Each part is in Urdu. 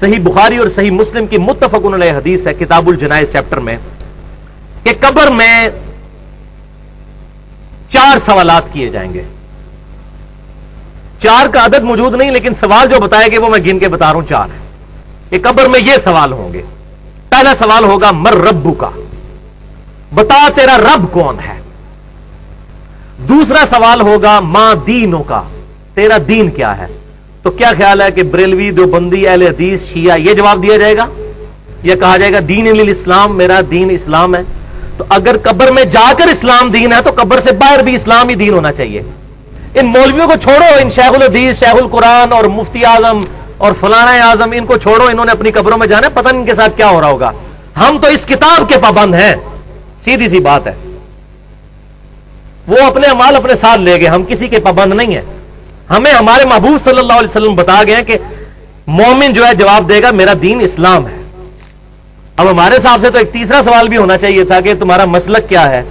صحیح بخاری اور صحیح مسلم کی متفقن علیہ حدیث ہے کتاب الجنائز چیپٹر میں کہ قبر میں 4 سوالات کیے جائیں گے. 4 کا عدد موجود نہیں لیکن سوال جو بتائے گے وہ میں گن کے بتا رہا ہوں 4 ہے. کہ قبر میں یہ سوال ہوں گے. پہلا سوال ہوگا مر ربو کا، بتا تیرا رب کون ہے. دوسرا سوال ہوگا ما دینوں کا، تیرا دین کیا ہے. تو کیا خیال ہے کہ بریلوی، دیوبندی، اہل حدیث، شیعہ یہ جواب دیا جائے گا یا کہا جائے گا دین الاسلام، میرا دین اسلام ہے. تو اگر قبر میں جا کر اسلام دین ہے تو قبر سے باہر بھی اسلام ہی دین ہونا چاہیے. ان مولویوں کو چھوڑو، ان شیخ الحدیث، شیخ القرآن اور مفتی اعظم اور فلانا اعظم، ان کو چھوڑو، انہوں نے اپنی قبروں میں جانا ہے، پتہ نہیں ان کے ساتھ کیا ہو رہا ہوگا. ہم تو اس کتاب کے پابند ہیں، سیدھی سی بات ہے. وہ اپنے اعمال اپنے ساتھ لے گئے، ہم کسی کے پابند نہیں ہیں. ہمیں ہمارے محبوب صلی اللہ علیہ وسلم بتا گئے کہ مومن جو ہے جواب دے گا میرا دین اسلام ہے. اب ہمارے حساب سے تو ایک تیسرا سوال بھی ہونا چاہیے تھا کہ تمہارا مسلک کیا ہے.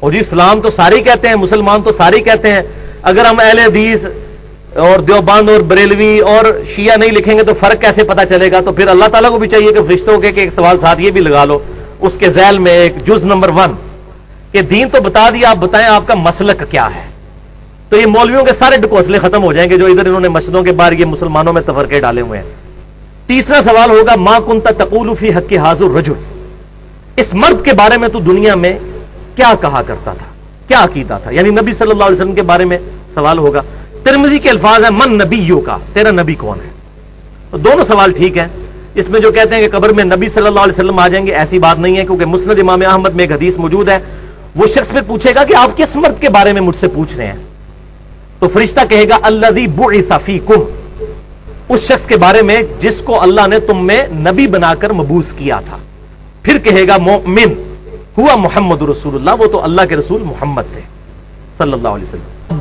اور جی اسلام تو ساری کہتے ہیں، مسلمان تو ساری کہتے ہیں. اگر ہم اہل حدیث اور دیوبند اور بریلوی اور شیعہ نہیں لکھیں گے تو فرق کیسے پتا چلے گا. تو پھر اللہ تعالیٰ کو بھی چاہیے کہ فرشتوں کے ایک سوال ساتھ یہ بھی لگا لو اس کے ذیل میں ایک جز نمبر 1 کہ دین تو بتا دیا، آپ بتائیں آپ کا مسلک کیا ہے. تو یہ مولویوں کے سارے ڈکوسلے ختم ہو جائیں گے جو ادھر انہوں نے مسجدوں کے باہر یہ مسلمانوں میں تفرقے ڈالے ہوئے ہیں. تیسرا سوال ہوگا ما کنت تقول فی حق ھذا الرجل، اس مرد کے بارے میں تو دنیا میں کیا کہا کرتا تھا، کیا عقیدہ تھا. یعنی نبی صلی اللہ علیہ وسلم کے بارے میں سوال ہوگا. ترمذی کے الفاظ ہیں من نبیوں کا، تیرا نبی کون ہے. تو دونوں سوال ٹھیک ہیں. اس میں جو کہتے ہیں کہ قبر میں نبی صلی اللہ علیہ وسلم آ جائیں گے، ایسی بات نہیں ہے، کیونکہ مسند امام احمد میں ایک حدیث موجود ہے. وہ شخص پھر پوچھے گا کہ آپ کس مرد کے بارے میں مجھ سے پوچھ رہے ہیں. تو فرشتہ کہے گا الذی بعث فیکم، اس شخص کے بارے میں جس کو اللہ نے تم میں نبی بنا کر مبعوث کیا تھا. پھر کہے گا مومن ہوا محمد رسول اللہ، وہ تو اللہ کے رسول محمد تھے صلی اللہ علیہ وسلم.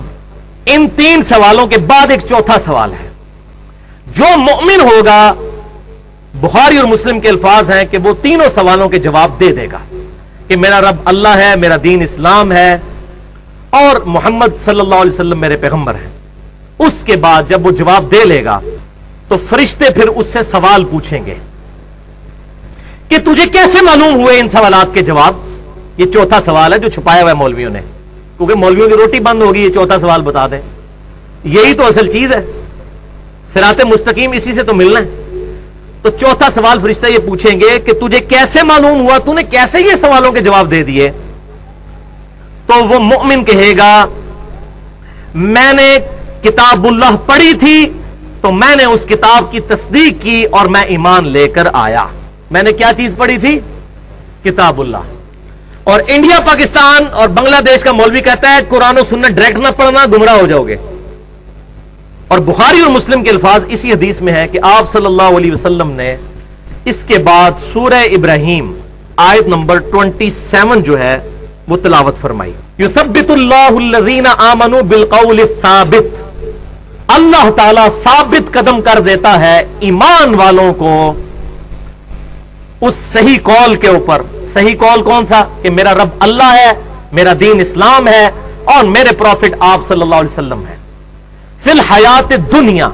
ان 3 سوالوں کے بعد ایک چوتھا سوال ہے. جو مومن ہوگا، بخاری اور مسلم کے الفاظ ہیں کہ وہ تینوں سوالوں کے جواب دے دے گا کہ میرا رب اللہ ہے، میرا دین اسلام ہے اور محمد صلی اللہ علیہ وسلم میرے پیغمبر ہیں. اس کے بعد جب وہ جواب دے لے گا تو فرشتے پھر اس سے سوال پوچھیں گے کہ تجھے کیسے معلوم ہوئے ان سوالات کے جواب. یہ چوتھا سوال ہے جو چھپایا ہوا ہے مولویوں نے، کیونکہ مولویوں کی روٹی بند ہوگی. یہ چوتھا سوال بتا دیں، یہی تو اصل چیز ہے، صراط مستقیم اسی سے تو ملنا ہے. تو چوتھا سوال فرشتے یہ پوچھیں گے کہ تجھے کیسے معلوم ہوا، تو نے کیسے یہ سوالوں کے جواب دے دیے. تو وہ مومن کہے گا میں نے کتاب اللہ پڑھی تھی تو میں نے اس کتاب کی تصدیق کی اور میں ایمان لے کر آیا. میں نے کیا چیز پڑھی تھی؟ کتاب اللہ. اور انڈیا، پاکستان اور بنگلہ دیش کا مولوی کہتا ہے قرآن و سنت ڈائریکٹ نہ پڑھنا، گمراہ ہو جاؤ گے. اور بخاری اور مسلم کے الفاظ اسی حدیث میں ہے کہ آپ صلی اللہ علیہ وسلم نے اس کے بعد سورہ ابراہیم آیت نمبر 27 جو ہے وہ تلاوت فرمائی. یثبت اللہ الذین آمنوا بالقول الثابت، اللہ تعالیٰ ثابت قدم کر دیتا ہے ایمان والوں کو اس صحیح قول کے اوپر. صحیح قول کون سا؟ کہ میرا رب اللہ ہے، میرا دین اسلام ہے اور میرے پروفٹ آپ صلی اللہ علیہ وسلم ہیں. فی الحیات دنیا،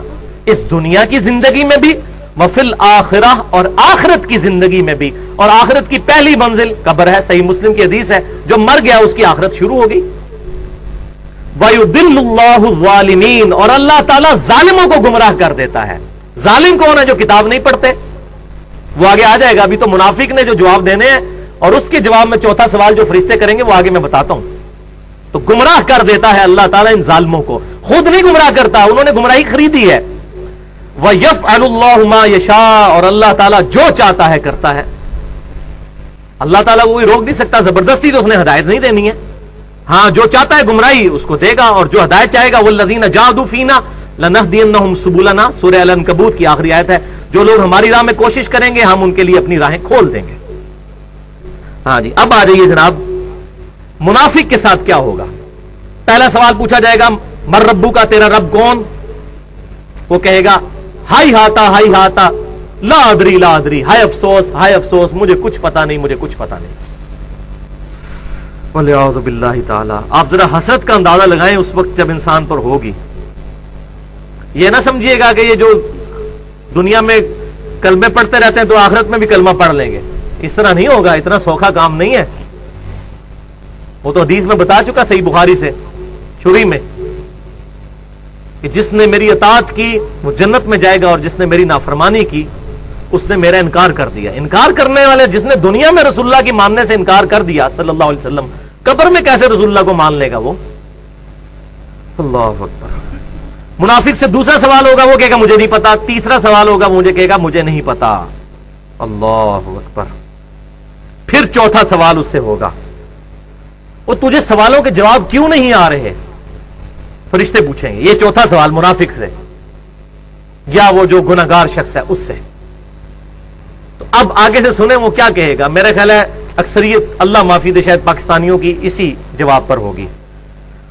اس دنیا کی زندگی میں بھی، وفی الآخرہ اور آخرت کی زندگی میں بھی. اور آخرت کی پہلی منزل قبر ہے. صحیح مسلم کی حدیث ہے جو مر گیا اس کی آخرت شروع ہو گئی. وَيُضِلُّ اللَّهُ الظَّالِمِينَ، اور اللہ تعالیٰ ظالموں کو گمراہ کر دیتا ہے. ظالم کون ہے؟ جو کتاب نہیں پڑھتے. وہ آگے آ جائے گا. ابھی تو منافق نے جو جواب دینے ہیں اور اس کے جواب میں چوتھا سوال جو فرشتے کریں گے وہ آگے میں بتاتا ہوں. تو گمراہ کر دیتا ہے اللہ تعالیٰ ان ظالموں کو، خود نہیں گمراہ کرتا، انہوں نے گمراہی خریدی ہے. وَيَفْعَلُ اللَّهُ مَا يَشَاءُ، اور اللہ تعالیٰ جو چاہتا ہے کرتا ہے. اللہ تعالیٰ کوئی روک نہیں سکتا، زبردستی تو اس نے ہدایت نہیں دینی ہے. ہاں جو چاہتا ہے گمراہی اس کو دے گا، اور جو ہدایت چاہے گا وَالَّذِينَ جَاهَدُوا فِينَا لَنَهْدِيَنَّهُمْ سُبُلَنَا، سورہ العنکبوت کی آخری آیت ہے. جو لوگ ہماری راہ میں کوشش کریں گے ہم ان کے لیے اپنی راہیں کھول دیں گے. ہاں جی، اب آ جائیے جناب، منافق کے ساتھ کیا ہوگا. پہلا سوال پوچھا جائے گا مر ربو کا، تیرا رب کون. وہ کہے گا ہائی ہاتا لا ادری لا ادری، ہائے افسوس مجھے کچھ پتا نہیں، مجھے کچھ پتا نہیں. وَلِعَوْذُ بِاللَّهِ تعالی. آپ ذرا حسرت کا اندازہ لگائیں اس وقت جب انسان پر ہوگی. یہ نہ سمجھیے گا کہ یہ جو دنیا میں کلمے پڑھتے رہتے ہیں تو آخرت میں بھی کلمہ پڑھ لیں گے. اس طرح نہیں ہوگا, اتنا سوکھا کام نہیں ہے. وہ تو حدیث میں بتا چکا صحیح بخاری سے شروع میں کہ جس نے میری اطاعت کی وہ جنت میں جائے گا, اور جس نے میری نافرمانی کی اس نے میرا انکار کر دیا. انکار کرنے والے, جس نے دنیا میں رسول اللہ کی ماننے سے انکار کر دیا صلی اللہ علیہ وسلم, قبر میں کیسے رسول اللہ کو مان لے گا وہ؟ اللہ اکبر. منافق سے دوسرا سوال ہوگا, وہ کہے گا مجھے نہیں پتا. تیسرا سوال ہوگا, مجھے کہے گا مجھے نہیں پتا. اللہ اکبر. پھر چوتھا سوال اس سے ہوگا, وہ تجھے سوالوں کے جواب کیوں نہیں آ رہے؟ فرشتے پوچھیں گے یہ چوتھا سوال منافق سے, یا وہ جو گناہگار شخص ہے اس سے. تو اب آگے سے سنیں وہ کیا کہے گا. میرا خیال ہے اکثریت, اللہ معافی دے, شاید پاکستانیوں کی اسی جواب پر ہوگی.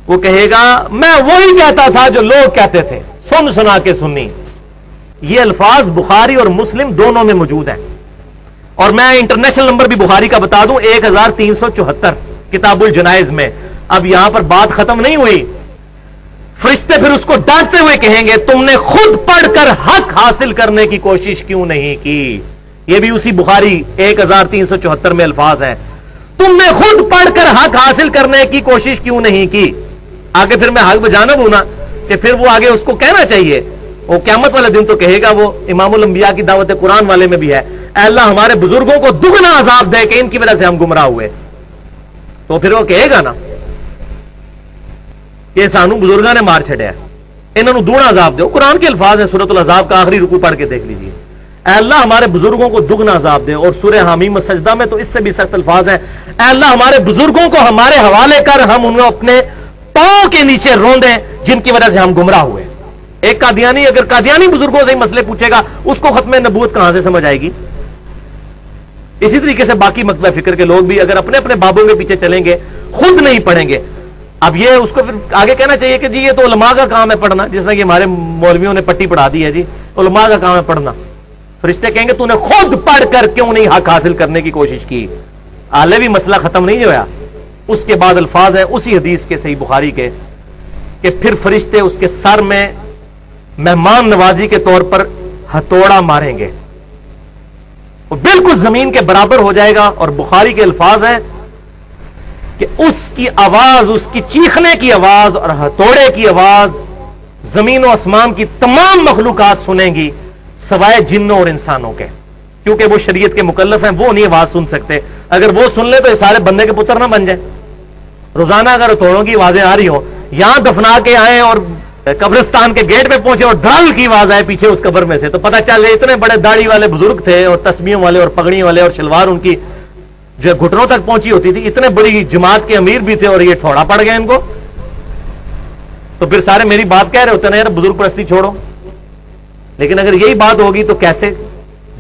وہ کہے گا میں وہی کہتا تھا جو لوگ کہتے تھے, سن سنا کے سنی. یہ الفاظ بخاری اور مسلم دونوں میں موجود ہیں, اور میں انٹرنیشنل نمبر بھی بخاری کا بتا دوں, 1374 کتاب الجنائز میں. اب یہاں پر بات ختم نہیں ہوئی. فرشتے پھر اس کو ڈانٹتے ہوئے کہیں گے تم نے خود پڑھ کر حق حاصل کرنے کی کوشش کیوں نہیں کی. یہ بھی اسی بخاری 1374 میں الفاظ ہیں, تم نے خود پڑھ کر حق حاصل کرنے کی کوشش کیوں نہیں کی. آگے پھر میں حق بجانب ہوں نا, کہ پھر وہ آگے اس کو کہنا چاہیے. وہ قیامت والے دن تو کہے گا, وہ امام الانبیاء کی دعوت قرآن والے میں بھی ہے, اے اللہ ہمارے بزرگوں کو دگنا عذاب دے کہ ان کی وجہ سے ہم گمراہ ہوئے. تو پھر وہ کہے گا نا کہ سانو بزرگاں نے مار چھڑیا, انہوں نے دگنا عذاب دے. قرآن کے الفاظ ہیں, سورۃ العذاب کا آخری رکوع پڑھ کے دیکھ لیجئے, اے اللہ ہمارے بزرگوں کو دگنا عذاب دے. اور سورہ حامیم السجدہ میں تو اس سے بھی سخت الفاظ ہیں, اے اللہ ہمارے بزرگوں کو ہمارے حوالے کر, ہم انہیں اپنے پاؤں کے نیچے روندیں جن کی وجہ سے ہم گمراہ ہوئے. ایک قادیانی اگر قادیانی بزرگوں سے ہی مسئلے پوچھے گا, اس کو ختم نبوت کہاں سے سمجھ آئے گی؟ اسی طریقے سے باقی مکتبہ فکر کے لوگ بھی اگر اپنے اپنے بابوں کے پیچھے چلیں گے, خود نہیں پڑھیں گے. اب یہ اس کو پھر آگے کہنا چاہیے کہ جی یہ تو علماء کا کام ہے پڑھنا, جس طرح کہ ہمارے مولویوں نے پٹی پڑھا دی ہے, جی علماء کا کام ہے پڑھنا. فرشتے کہیں گے تو نے خود پڑھ کر کیوں نہیں حق حاصل کرنے کی کوشش کی؟ آلے بھی مسئلہ ختم نہیں ہوا. اس کے بعد الفاظ ہیں اسی حدیث کے صحیح بخاری کے, کہ پھر فرشتے اس کے سر میں مہمان نوازی کے طور پر ہتھوڑا ماریں گے, وہ بالکل زمین کے برابر ہو جائے گا. اور بخاری کے الفاظ ہیں کہ اس کی آواز, اس کی چیخنے کی آواز اور ہتھوڑے کی آواز زمین و آسمان کی تمام مخلوقات سنیں گی سوائے جنوں اور انسانوں کے, کیونکہ وہ شریعت کے مکلف ہیں, وہ نہیں آواز سن سکتے. اگر وہ سن لے تو یہ سارے بندے کے پتر نہ بن جائیں. روزانہ اگر ہتھوڑوں کی آوازیں آ رہی ہوں, یہاں دفنا کے آئے اور قبرستان کے گیٹ پہ پہنچے اور دھڑل کی آواز آئے پیچھے اس قبر میں سے, تو پتہ چل جائے اتنے بڑے داڑھی والے بزرگ تھے, اور تسبیحوں والے اور پگڑی والے, اور شلوار ان کی جو گھٹنوں تک پہنچی ہوتی تھی, اتنے بڑی جماعت کے امیر بھی تھے, اور یہ تھوڑا پڑ گیا ان کو. تو پھر سارے میری بات کہہ رہے ہوتے ہیں یار بزرگ پرستی چھوڑو. لیکن اگر یہی بات ہوگی تو کیسے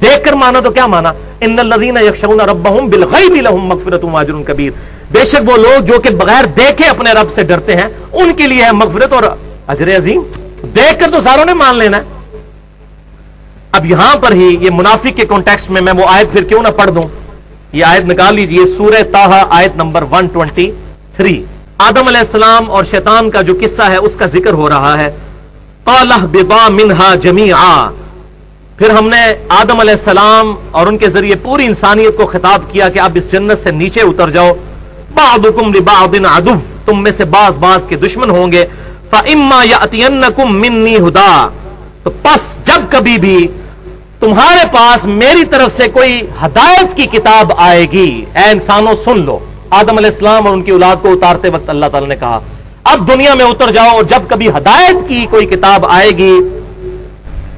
دیکھ کر مانا تو کیا مانا؟ ان الذین یخشون ربهم بالغیب لهم مغفرۃ واجر کبیر, بے شک وہ لوگ جو کہ بغیر دیکھے اپنے رب سے ڈرتے ہیں ان کے لیے ہے مغفرت اور اجر عظیم. دیکھ کر تو ساروں نے مان لینا ہے. اب یہاں پر ہی یہ منافق کے کانٹیکسٹ میں وہ آیت پھر کیوں نہ پڑھ دوں. یہ آیت نکال لیجئے, سورہ طٰہٰ آیت نمبر 123. آدم علیہ السلام اور شیطان کا جو قصہ ہے اس کا ذکر ہو رہا ہے. قَالَ اهْبِطَا مِنْهَا جَمِيعًا, پھر ہم نے آدم علیہ السلام اور ان کے ذریعے پوری انسانیت کو خطاب کیا کہ اب اس جنت سے نیچے اتر جاؤ. بَعْضُكُمْ لِبَعْضٍ عَدُوٌّ, تم میں سے بعض کے دشمن ہوں گے. فَإِمَّا يَأْتِيَنَّكُمْ مِنِّي هُدًى, تو پس جب کبھی بھی تمہارے پاس میری طرف سے کوئی ہدایت کی کتاب آئے گی, اے انسانوں سن لو. آدم علیہ السلام اور ان کی اولاد کو اتارتے وقت اللہ تعالی نے کہا اب دنیا میں اتر جاؤ, اور جب کبھی ہدایت کی کوئی کتاب آئے گی,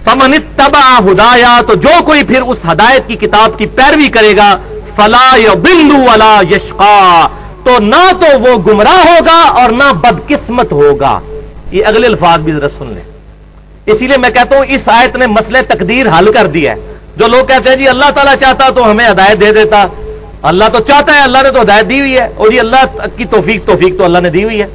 فَمَنِ اتَّبَعَ هُدَايَا, تو جو کوئی پھر اس ہدایت کی کتاب کی پیروی کرے گا, فَلَا يَضِلُّ وَلَا يَشْقَى, تو نہ تو وہ گمراہ ہوگا اور نہ بدقسمت ہوگا. یہ اگلے الفاظ بھی ذرا سن لیں. اسی لیے میں کہتا ہوں اس آیت نے مسئلہ تقدیر حل کر دیا ہے. جو لوگ کہتے ہیں جی اللہ تعالیٰ چاہتا تو ہمیں ہدایت دے دیتا, اللہ تو چاہتا ہے, اللہ نے تو ہدایت دی ہوئی ہے, اور جی اللہ کی توفیق تو اللہ نے دی ہوئی ہے.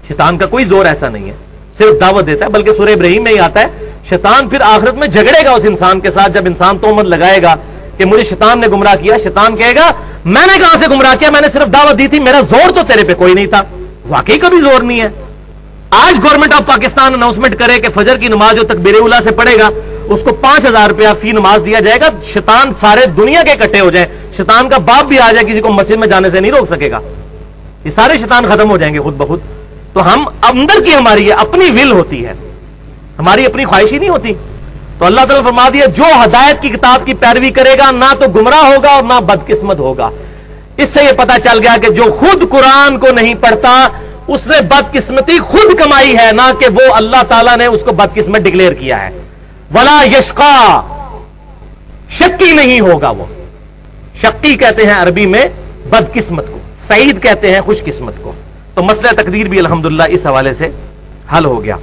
شیطان کا کوئی زور ایسا نہیں ہے, صرف دعوت دیتا ہے. بلکہ سورہ ابراہیم میں ہی آتا ہے شیطان پھر آخرت میں جھگڑے گا اس انسان کے ساتھ. جب انسان تہمت لگائے گا کہ مجھے شیطان نے گمراہ کیا, شیطان کہے گا میں نے کہاں سے گمراہ کیا, میں نے صرف دعوت دی تھی, میرا زور تو تیرے پہ کوئی نہیں تھا. واقعی کبھی زور نہیں ہے. آج گورنمنٹ آف پاکستان اناؤنسمنٹ کرے کہ فجر کی نماز جو تکبیر اولیٰ سے پڑھے گا اس کو 5,000 روپیہ فی نماز دیا جائے گا، شیطان سارے دنیا کے اکٹھے ہو جائیں، شیطان کا باپ بھی آ جائے کسی کو مسجد میں جانے سے نہیں روک سکے گا، یہ سارے شیطان ختم ہو جائیں گے خود بخود۔ تو ہم اندر کی ہماری یہ اپنی ول ہوتی ہے، ہماری اپنی خواہش ہی نہیں ہوتی۔ تو اللہ تعالیٰ فرما دیا جو ہدایت کی کتاب کی پیروی کرے گا نہ تو گمراہ ہوگا اور نہ بدقسمت ہوگا۔ اس سے یہ پتا چل گیا کہ جو خود قرآن کو نہیں پڑھتا اس نے بدقسمتی خود کمائی ہے، نہ کہ وہ اللہ تعالیٰ نے اس کو بدقسمت ڈکلیئر کیا ہے۔ ولا یشقا، شکی نہیں ہوگا وہ۔ شقی کہتے ہیں عربی میں بدقسمت کو، سعید کہتے ہیں خوش قسمت کو۔ تو مسئلہ تقدیر بھی الحمدللہ اس حوالے سے حل ہو گیا۔